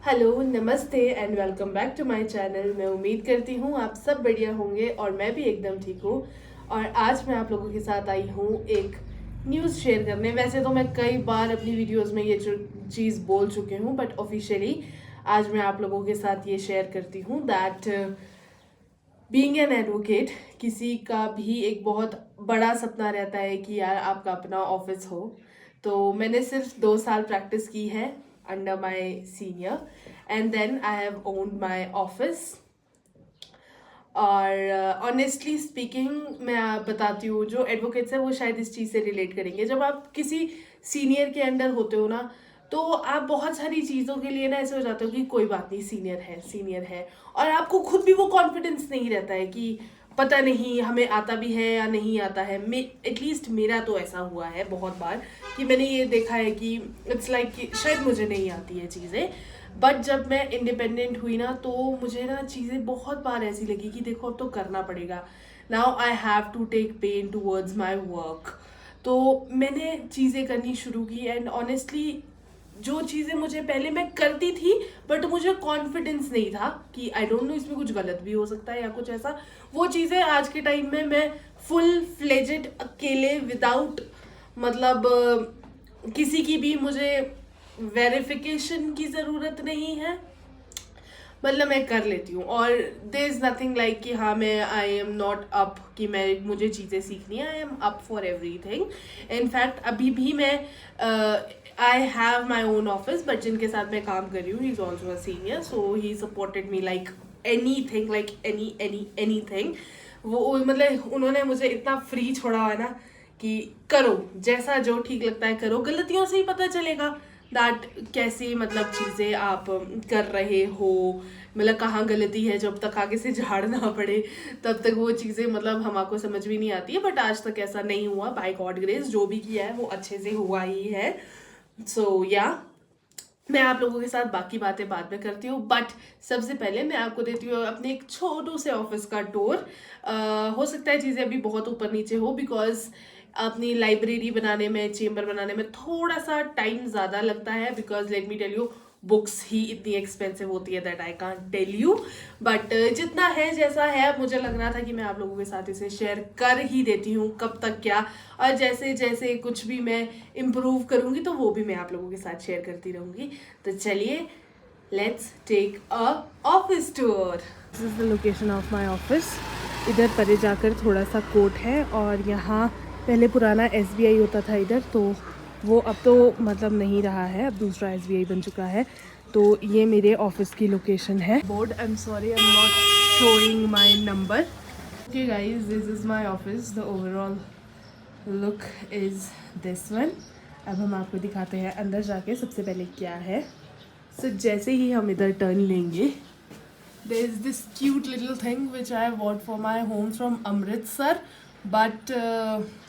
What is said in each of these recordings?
Hello, नमस्ते and welcome back to my channel. मैं उम्मीद करती हूँ आप सब बढ़िया होंगे और मैं भी एकदम ठीक हूँ। और आज मैं आप लोगों के साथ आई हूँ एक न्यूज़ शेयर करने। वैसे तो मैं कई बार अपनी वीडियोस में ये चीज़ बोल चुकी हूँ, बट ऑफिशियली आज मैं आप लोगों के साथ ये शेयर करती हूँ दैट बीइंग एन एडवोकेट किसी का भी एक बहुत बड़ा सपना रहता है कि यार आपका अपना ऑफिस हो। तो मैंने सिर्फ 2 साल प्रैक्टिस की है under my senior and then I have owned my office. और ऑनेस्टली स्पीकिंग मैं बताती हूँ, जो एडवोकेट्स है वो शायद इस चीज़ से रिलेट करेंगे। जब आप किसी सीनियर के अंडर होते हो ना, तो आप बहुत सारी चीज़ों के लिए ना ऐसे हो जाते हो कि कोई बात नहीं, सीनियर है। और आपको खुद भी वो कॉन्फिडेंस नहीं रहता है कि पता नहीं हमें आता भी है या नहीं आता है। एटलीस्ट मेरा तो ऐसा हुआ है बहुत बार कि मैंने ये देखा है कि इट्स लाइक कि शायद मुझे नहीं आती है चीज़ें। बट जब मैं इंडिपेंडेंट हुई ना, तो मुझे ना चीज़ें बहुत बार ऐसी लगी कि देखो अब तो करना पड़ेगा। Now I have to take pain towards my work. तो मैंने चीज़ें करनी शुरू की एंड ऑनेस्टली जो चीज़ें मुझे पहले मैं करती थी बट मुझे कॉन्फिडेंस नहीं था कि आई डोंट नो इसमें कुछ गलत भी हो सकता है या कुछ ऐसा, वो चीज़ें आज के टाइम में मैं फुल फ्लेजेड अकेले विदाउट मतलब किसी की भी मुझे वेरिफिकेशन की ज़रूरत नहीं है, मतलब मैं कर लेती हूँ। और देयर इज़ नथिंग लाइक कि हाँ मैं आई एम नॉट अप कि मुझे चीज़ें सीखनी है। आई am up for everything. In fact अभी भी मैं आई have my own office, but जिनके साथ मैं काम कर रही हूँ he is also a senior, so he supported me like any thing. वो मतलब उन्होंने मुझे इतना फ्री छोड़ा हुआ है ना कि करो जैसा जो ठीक लगता है करो, गलतियों से ही पता चलेगा दैट कैसे मतलब चीज़ें आप कर रहे हो, मतलब कहाँ गलती है। जब तक आगे से झाड़ना पड़े तब तक वो चीज़ें मतलब हमको समझ भी नहीं आती है। बट आज तक ऐसा नहीं हुआ, बाय गॉड ग्रेस जो भी किया है वो अच्छे से हुआ ही है। सो या मैं आप लोगों के साथ बाकी बातें बाद में करती हूँ, बट सबसे पहले मैं आपको देती हूँ अपने एक छोटू से ऑफिस का टूर। हो सकता है चीज़ें अभी बहुत ऊपर नीचे हो बिकॉज अपनी लाइब्रेरी बनाने में, चेम्बर बनाने में थोड़ा सा टाइम ज़्यादा लगता है because let me tell you books ही इतनी एक्सपेंसिव होती है that I can't tell you. But जितना है जैसा है, मुझे लग रहा था कि मैं आप लोगों के साथ इसे शेयर कर ही देती हूँ, कब तक क्या। और जैसे जैसे कुछ भी मैं इम्प्रूव करूँगी तो वो भी मैं आप लोगों के साथ शेयर करती रहूँगी। तो चलिए let's take a office tour. This is the location of my office. इधर परे जाकर थोड़ा सा कोर्ट है और यहाँ पहले पुराना SBI होता था इधर, तो वो अब तो मतलब नहीं रहा है, अब दूसरा SBI बन चुका है। तो ये मेरे ऑफिस की लोकेशन है। Board, I am sorry I am not showing my number. Okay guys, this is my office. The overall look is this one. अब हम आपको दिखाते हैं अंदर जाके सबसे पहले क्या है। सो जैसे ही हम इधर टर्न लेंगे, there is this cute little thing which I bought for my home from Amritsar, but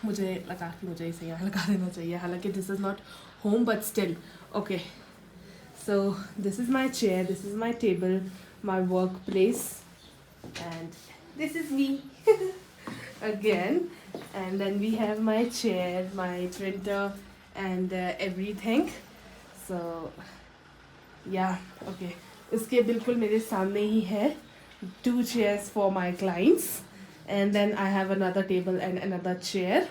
मुझे लगा कि मुझे इसे यहाँ लगा देना चाहिए, हालांकि this is not home but still okay. So this is my chair, this is my table, my workplace, and this is me again. And then we have my chair, my printer, and everything. So yeah, okay. इसके बिल्कुल मेरे सामने ही है 2 chairs for my clients, and then I have another table and another chair,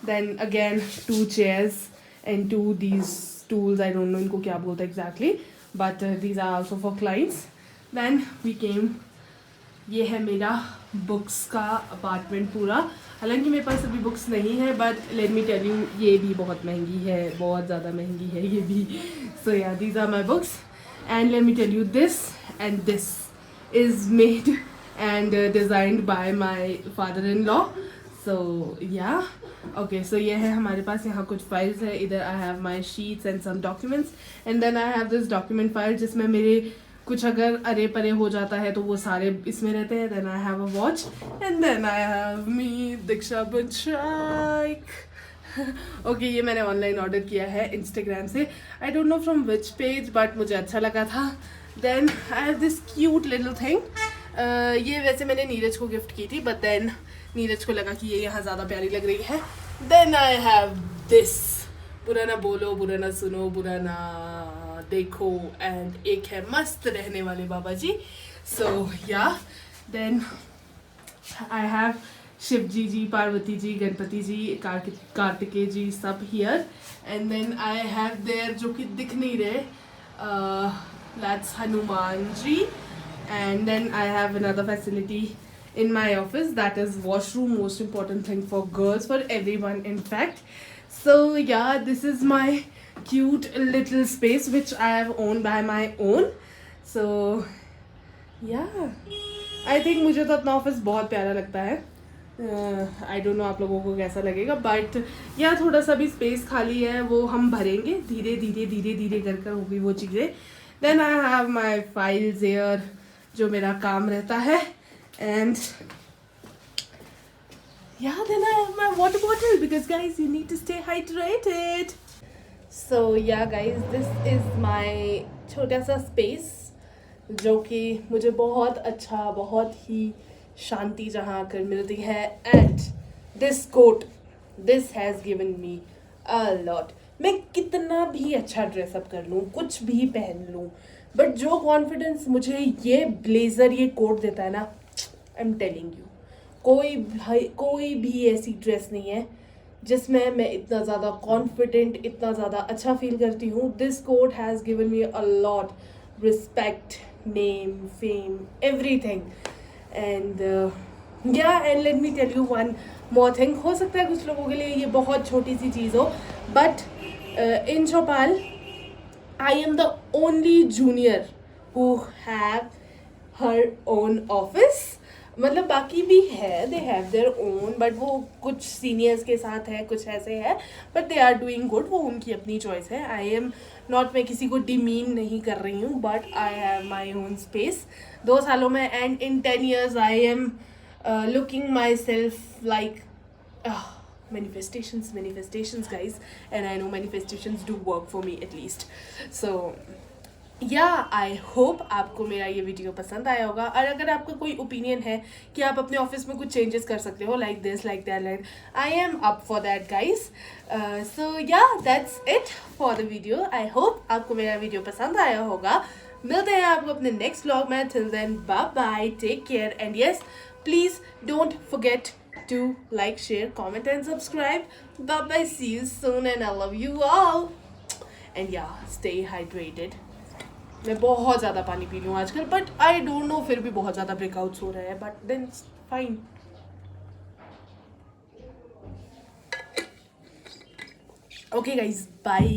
then again 2 chairs and 2 these stools, I don't know इनको क्या बोलते exactly, but these are also for clients. Then we came, ये है मेरा books का apartment पूरा। हालांकि मेरे पास अभी बुक्स नहीं है, but let me tell you ये भी बहुत महंगी है, बहुत ज़्यादा महंगी है ये भी। So yeah these are my books and let me tell you this is made and designed by my father-in-law. So yeah, okay, so ये है हमारे पास, यहाँ कुछ फाइल्स है। इधर I have my sheets and some documents, and then I have this document file जिसमें मेरे कुछ अगर अरे परे हो जाता है तो वो सारे इसमें रहते हैं। Then I have a watch, and then I have me Diksha Bachak. Okay, ये मैंने ऑनलाइन ऑर्डर किया है इंस्टाग्राम से, I don't know from which page, but मुझे अच्छा लगा था। Then I have this cute little thing, ये वैसे मैंने नीरज को गिफ्ट की थी, बट देन नीरज को लगा कि ये यहाँ ज़्यादा प्यारी लग रही है। देन आई हैव दिस, बुरा ना बोलो, बुरा ना सुनो, बुरा ना देखो, एंड एक है मस्त रहने वाले बाबा ji. So yeah then I have Shivji ji, Parvati ji, Ganpati ji, Kartikeya ji, सब here. And then I have their जो कि दिख नहीं रहे, that's Hanuman ji. And then I have another facility in my office, that is washroom, most important thing for girls, for everyone in fact. So yeah, this is my cute little space which I have owned by my own. So yeah, I think मुझे तो अपना office बहुत प्यारा लगता है. आई don't no आप लोगों को कैसा लगेगा, बट या थोड़ा सा भी स्पेस खाली है वो हम भरेंगे धीरे धीरे धीरे धीरे कर होगी वो चीज़ें. Then I have my files here जो मेरा काम रहता है. And yeah, then I have my water bottle because guys you need to stay hydrated. So yeah guys, this is my छोटा सा space जो कि मुझे बहुत अच्छा, बहुत ही शांति जहाँ आकर मिलती है. And this coat, this has given me a lot. मैं कितना भी अच्छा ड्रेसअप कर लूँ, कुछ भी पहन लूँ, बट जो कॉन्फिडेंस मुझे ये ब्लेज़र, ये कोट देता है ना, आई एम टेलिंग यू, कोई भी ऐसी ड्रेस नहीं है जिसमें मैं इतना ज़्यादा कॉन्फिडेंट, इतना ज़्यादा अच्छा फील करती हूँ. This coat has given me a lot respect, name, fame, everything. And and let me tell you one more thing. हो सकता है कुछ लोगों के लिए ये बहुत छोटी सी चीज़ हो, but in Chaupal I am the only junior who have her own office. मतलब बाकी भी है, they have their own, but वो कुछ सीनियर्स के साथ है, कुछ ऐसे है, but they are doing good. वो उनकी अपनी चॉइस है. I am not, मैं किसी को डिमीन नहीं कर रही हूँ, but I have my own space. 2 सालों में and in 10 years I am looking myself like manifestations guys, and I know manifestations do work for me at least. So yeah, I hope आपको मेरा ये video पसंद आया होगा. और अगर आपका कोई ओपिनियन है कि आप अपने ऑफिस में कुछ चेंजेस कर सकते हो, like this, like that, like, I am up for that guys. So yeah that's it for the video. I hope आपको मेरा वीडियो पसंद आया होगा. मिलते हैं आपको अपने नेक्स्ट व्लॉग में. Till then bye bye, take care, and yes, please don't forget to like, share, comment and subscribe. Bye bye, see you soon and I love you all. And yeah, stay hydrated. मैं बहुत ज़्यादा पानी P रही हूँ आजकल, but I don't no, फिर भी बहुत ज़्यादा ब्रेकआउट्स हो रहे हैं, but then fine. Okay guys, bye.